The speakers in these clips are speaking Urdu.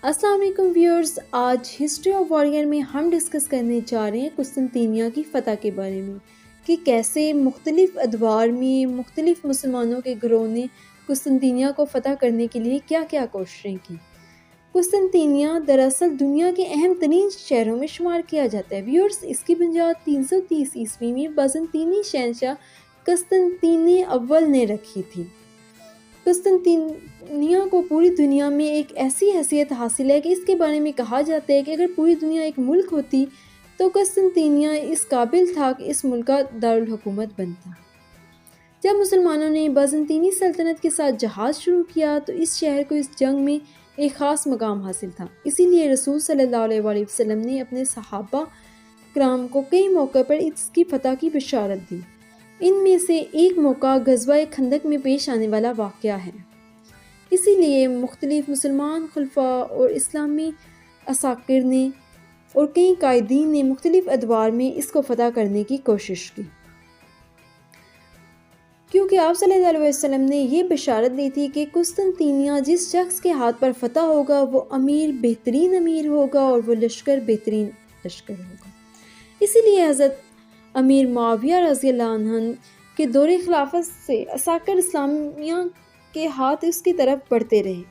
السلام علیکم ویورز، آج ہسٹری آف واریر میں ہم ڈسکس کرنے جا رہے ہیں قسطنطنیہ کی فتح کے بارے میں کہ کیسے مختلف ادوار میں مختلف مسلمانوں کے گروہ نے قسطنطنیہ کو فتح کرنے کے لیے کیا کیا کوششیں کی۔ قسطنطنیہ دراصل دنیا کے اہم ترین شہروں میں شمار کیا جاتا ہے۔ ویورز، اس کی بنیاد 330 عیسوی میں بازنطینی شہنشاہ قسطنطین اول نے رکھی تھی۔ قسطنطنیہ کو پوری دنیا میں ایک ایسی حیثیت حاصل ہے کہ اس کے بارے میں کہا جاتا ہے کہ اگر پوری دنیا ایک ملک ہوتی تو قسطنطنیہ اس قابل تھا کہ اس ملک کا دارالحکومت بنتا۔ جب مسلمانوں نے بازنطینی سلطنت کے ساتھ جہاد شروع کیا تو اس شہر کو اس جنگ میں ایک خاص مقام حاصل تھا، اسی لیے رسول صلی اللہ علیہ وآلہ وسلم نے اپنے صحابہ کرام کو کئی موقع پر اس کی فتح کی بشارت دی۔ ان میں سے ایک موقع غزوہ خندق میں پیش آنے والا واقعہ ہے۔ اسی لیے مختلف مسلمان خلفاء اور اسلامی اساکر نے اور کئی قائدین نے مختلف ادوار میں اس کو فتح کرنے کی کوشش کی، کیونکہ آپ صلی اللہ علیہ وسلم نے یہ بشارت دی تھی کہ قسطنطنیہ جس شخص کے ہاتھ پر فتح ہوگا وہ بہترین امیر ہوگا اور وہ لشکر بہترین لشکر ہوگا۔ اسی لیے حضرت امیر معاویہ رضی اللہ عنہ کے دور خلافت سے اساکر اسلامیہ کے ہاتھ اس کی طرف بڑھتے رہے۔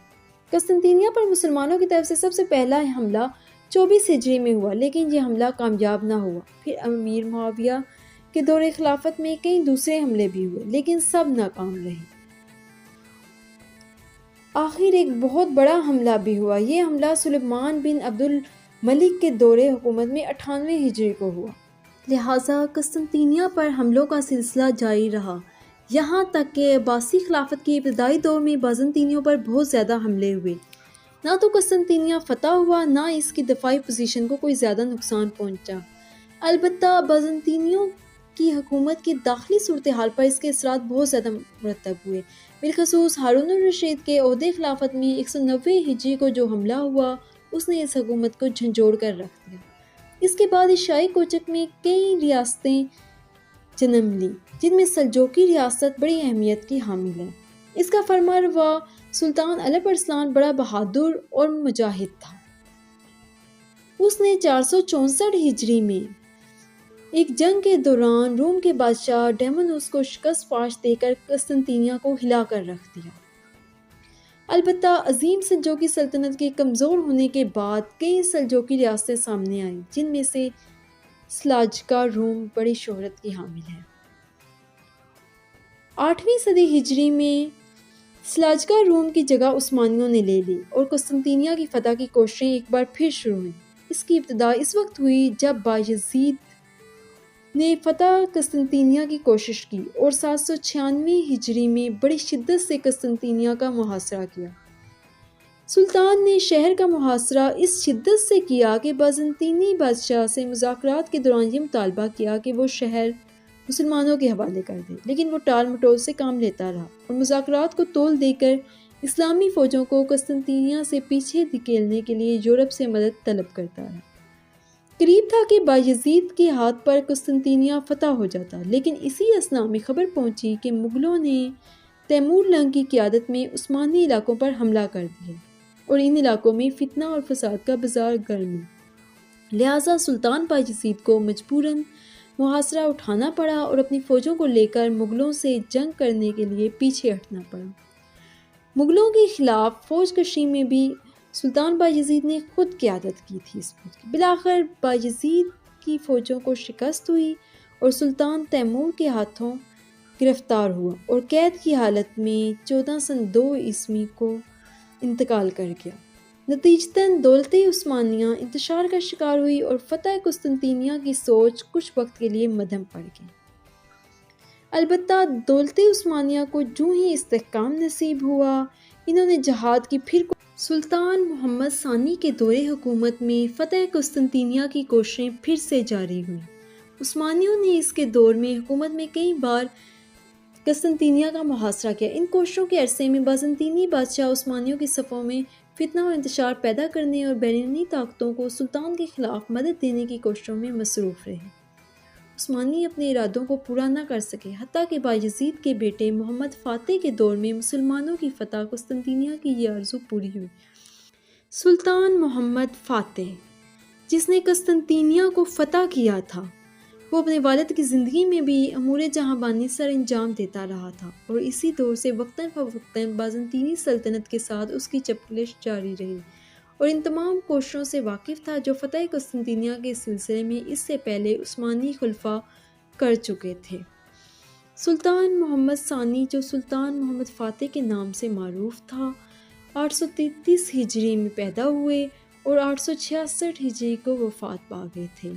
قسطنطنیہ پر مسلمانوں کی طرف سے سب سے پہلا حملہ 24 ہجری میں ہوا، لیکن یہ حملہ کامیاب نہ ہوا۔ پھر امیر معاویہ کے دور خلافت میں کئی دوسرے حملے بھی ہوئے، لیکن سب ناکام رہے۔ آخر ایک بہت بڑا حملہ بھی ہوا۔ یہ حملہ سلیمان بن عبد الملک کے دور حکومت میں 98 ہجری کو ہوا۔ لہٰذا قسطنطنیہ پر حملوں کا سلسلہ جاری رہا، یہاں تک کہ عباسی خلافت کے ابتدائی دور میں بازنطینیوں پر بہت زیادہ حملے ہوئے۔ نہ تو قسطنطنیہ فتح ہوا، نہ اس کی دفاعی پوزیشن کو کوئی زیادہ نقصان پہنچا۔ البتہ بازنطینیوں کی حکومت کی داخلی صورتحال پر اس کے اثرات بہت زیادہ مرتب ہوئے۔ بالخصوص ہارون الرشید کے عہدِ خلافت میں 190 ہجری کو جو حملہ ہوا اس نے اس حکومت کو جھنجھوڑ کر رکھ دیا۔ اس کے بعد ایشیائی کوچک میں کئی ریاستیں جنم لیں، جن میں سلجوقی ریاست بڑی اہمیت کی حامل ہے۔ اس کا فرمانروا سلطان الپ ارسلان بڑا بہادر اور مجاہد تھا۔ اس نے 464 ہجری میں ایک جنگ کے دوران روم کے بادشاہ ڈیمونوس کو شکست فاش دے کر قسطنطنیہ کو ہلا کر رکھ دیا۔ البتہ عظیم سلجوقی سلطنت کے کمزور ہونے کے بعد کئی سلجوقی ریاستیں سامنے آئیں، جن میں سے سلاجقہ روم بڑی شہرت کی حامل ہے۔ 8ویں صدی ہجری میں سلاجقہ روم کی جگہ عثمانیوں نے لے لی اور قسطنطنیہ کی فتح کی کوششیں ایک بار پھر شروع ہوئیں۔ اس کی ابتدا اس وقت ہوئی جب بایزید نے فتح قسطنطنیہ کی کوشش کی اور 796 ہجری میں بڑی شدت سے قسطنطنیہ کا محاصرہ کیا۔ سلطان نے شہر کا محاصرہ اس شدت سے کیا کہ بازنطینی بادشاہ سے مذاکرات کے دوران یہ مطالبہ کیا کہ وہ شہر مسلمانوں کے حوالے کر دے، لیکن وہ ٹال مٹول سے کام لیتا رہا اور مذاکرات کو تول دے کر اسلامی فوجوں کو قسطنطنیہ سے پیچھے دھکیلنے کے لیے یورپ سے مدد طلب کرتا رہا۔ قریب تھا کہ بایزید کے ہاتھ پر قسطنطنیہ فتح ہو جاتا، لیکن اسی اثناء میں خبر پہنچی کہ مغلوں نے تیمور لنگ کی قیادت میں عثمانی علاقوں پر حملہ کر دیا اور ان علاقوں میں فتنہ اور فساد کا بازار گرم ہے۔ لہٰذا سلطان بایزید کو مجبوراً محاصرہ اٹھانا پڑا اور اپنی فوجوں کو لے کر مغلوں سے جنگ کرنے کے لیے پیچھے ہٹنا پڑا۔ مغلوں کے خلاف فوج کشی میں بھی سلطان بایزید نے خود قیادت کی تھی اس فوج کی۔ بالآخر بایزید کی فوجوں کو شکست ہوئی اور سلطان تیمور کے ہاتھوں گرفتار ہوا اور قید کی حالت میں 1402 عیسوی کو انتقال کر گیا۔ نتیجتاً دولت عثمانیہ انتشار کا شکار ہوئی اور فتح قسطنطنیہ کی سوچ کچھ وقت کے لیے مدھم پڑ گئی۔ البتہ دولت عثمانیہ کو جو ہی استحکام نصیب ہوا، انہوں نے جہاد کی پھر سلطان محمد ثانی کے دور حکومت میں فتح قسطنطنیہ کی کوششیں پھر سے جاری ہوئیں۔ عثمانیوں نے اس کے دور میں حکومت میں کئی بار قسطنطنیہ کا محاصرہ کیا۔ ان کوششوں کے عرصے میں بازنطینی بادشاہ عثمانیوں کی صفوں میں فتنہ اور انتشار پیدا کرنے اور بیرونی طاقتوں کو سلطان کے خلاف مدد دینے کی کوششوں میں مصروف رہے۔ عثمانی اپنے ارادوں کو پورا نہ کر سکے، حتیٰ کہ بایزید کے بیٹے محمد فاتح کے دور میں مسلمانوں کی فتح قسطنطنیہ کی یہ آرزو پوری ہوئی۔ سلطان محمد فاتح، جس نے قسطنطینیہ کو فتح کیا تھا، وہ اپنے والد کی زندگی میں بھی امور جہاں بانی سر انجام دیتا رہا تھا، اور اسی دور سے وقتاً فوقتاً بازنطینی سلطنت کے ساتھ اس کی چپلش جاری رہی، اور ان تمام کوششوں سے واقف تھا جو فتح قسطنطینیہ کے سلسلے میں اس سے پہلے عثمانی خلفاء کر چکے تھے۔ سلطان محمد ثانی، جو سلطان محمد فاتح کے نام سے معروف تھا، 833 ہجری میں پیدا ہوئے اور 866 ہجری کو وفات پا گئے تھے۔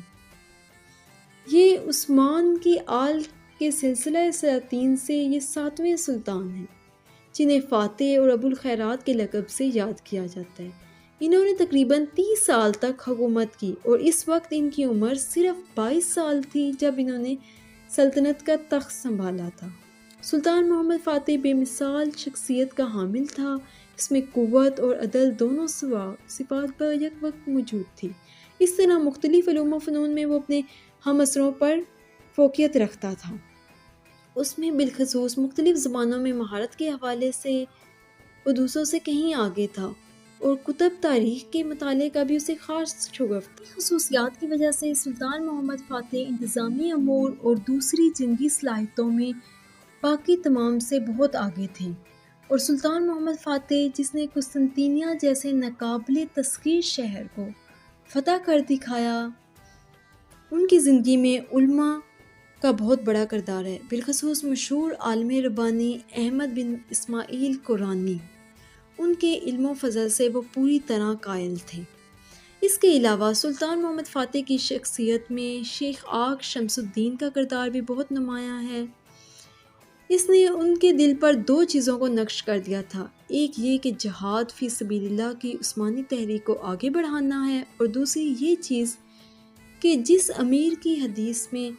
یہ عثمان کی آل کے سلسلہ سلاطین سے یہ 7ویں سلطان ہیں جنہیں فاتح اور ابو الخیرات کے لقب سے یاد کیا جاتا ہے۔ انہوں نے تقریباً 30 سال تک حکومت کی، اور اس وقت ان کی عمر صرف 22 سال تھی جب انہوں نے سلطنت کا تخت سنبھالا تھا۔ سلطان محمد فاتح بے مثال شخصیت کا حامل تھا، اس میں قوت اور عدل دونوں صفات یک وقت موجود تھی۔ اس طرح مختلف علوم و فنون میں وہ اپنے ہم عصروں پر فوقیت رکھتا تھا۔ اس میں بالخصوص مختلف زبانوں میں مہارت کے حوالے سے وہ دوسروں سے کہیں آگے تھا، اور کتب تاریخ کے مطالعے کا بھی اسے خاص شغف تھا۔ خصوصیات کی وجہ سے سلطان محمد فاتح انتظامی امور اور دوسری جنگی صلاحیتوں میں باقی تمام سے بہت آگے تھے، اور سلطان محمد فاتح، جس نے قسطنطینیہ جیسے ناقابل تسخیر شہر کو فتح کر دکھایا، ان کی زندگی میں علماء کا بہت بڑا کردار ہے، بالخصوص مشہور عالم ربانی احمد بن اسماعیل قرآنی۔ ان کے علم و فضل سے وہ پوری طرح قائل تھے۔ اس کے علاوہ سلطان محمد فاتح کی شخصیت میں شیخ آق شمس الدین کا کردار بھی بہت نمایاں ہے۔ اس نے ان کے دل پر 2 چیزوں کو نقش کر دیا تھا، ایک یہ کہ جہاد فی سبیل اللہ کی عثمانی تحریک کو آگے بڑھانا ہے، اور دوسری یہ چیز کہ جس امیر کی حدیث میں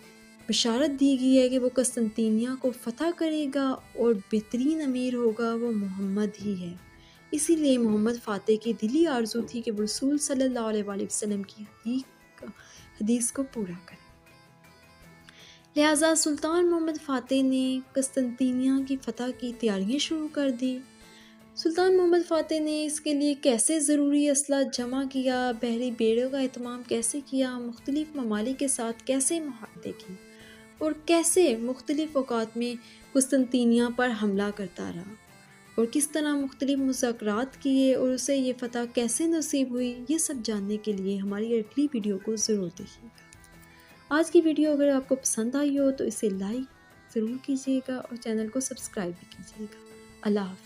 بشارت دی گئی ہے کہ وہ قسطنطینیہ کو فتح کرے گا اور بہترین امیر ہوگا، وہ محمد ہی ہے۔ اسی لیے محمد فاتح کی دلی آرزو تھی کہ وہ رسول صلی اللہ علیہ وآلہ وسلم کی حدیث کو پورا کرے۔ لہٰذا سلطان محمد فاتح نے قسطنطینیہ کی فتح کی تیاریاں شروع کر دی۔ سلطان محمد فاتح نے اس کے لیے کیسے ضروری اسلحہ جمع کیا، بحری بیڑوں کا اہتمام کیسے کیا، مختلف ممالک کے ساتھ کیسے معاہدے کیے، اور کیسے مختلف اوقات میں قسطنطینیہ پر حملہ کرتا رہا، اور کس طرح مختلف مذاکرات کیے اور اسے یہ فتح کیسے نصیب ہوئی، یہ سب جاننے کے لیے ہماری اگلی ویڈیو کو ضرور دیکھیے گا۔ آج کی ویڈیو اگر آپ کو پسند آئی ہو تو اسے لائک ضرور کیجیے گا، اور چینل کو سبسکرائب بھی کیجیے گا۔ اللہ حافظ۔